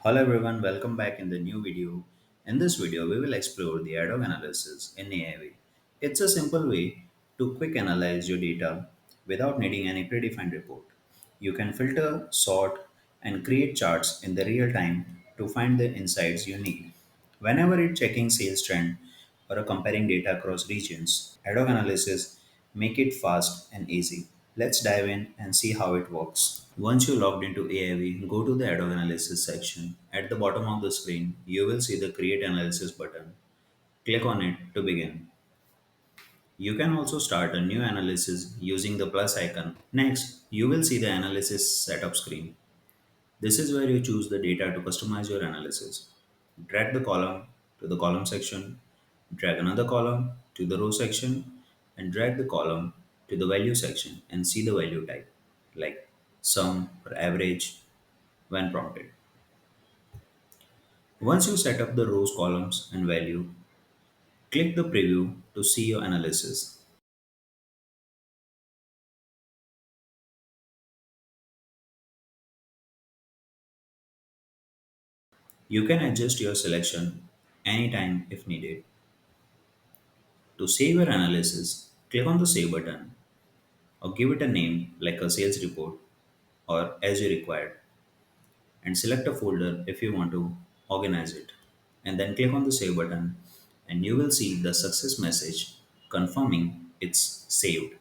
Hello everyone, welcome back in the new video. In this video, we will explore the Adhoc analysis in AIV. It's a simple way to quick analyze your data without needing any predefined report. You can filter, sort, and create charts in the real time to find the insights you need. Whenever you're checking sales trend or comparing data across regions, Adhoc analysis make it fast and easy. Let's dive in and see how it works. Once you logged into AIV, go to the Adhoc Analysis section. At the bottom of the screen, you will see the Create Analysis button. Click on it to begin. You can also start a new analysis using the plus icon. Next, you will see the Analysis Setup screen. This is where you choose the data to customize your analysis. Drag the column to the column section, drag another column to the row section, and drag the column to the value section and see the value type like sum or average when prompted. Once you set up the rows, columns, and value, click the preview to see your analysis. You can adjust your selection anytime if needed. To save your analysis, click on the Save button or give it a name like a sales report or as you required and select a folder if you want to organize it. And then click on the Save button and you will see the success message confirming it's saved.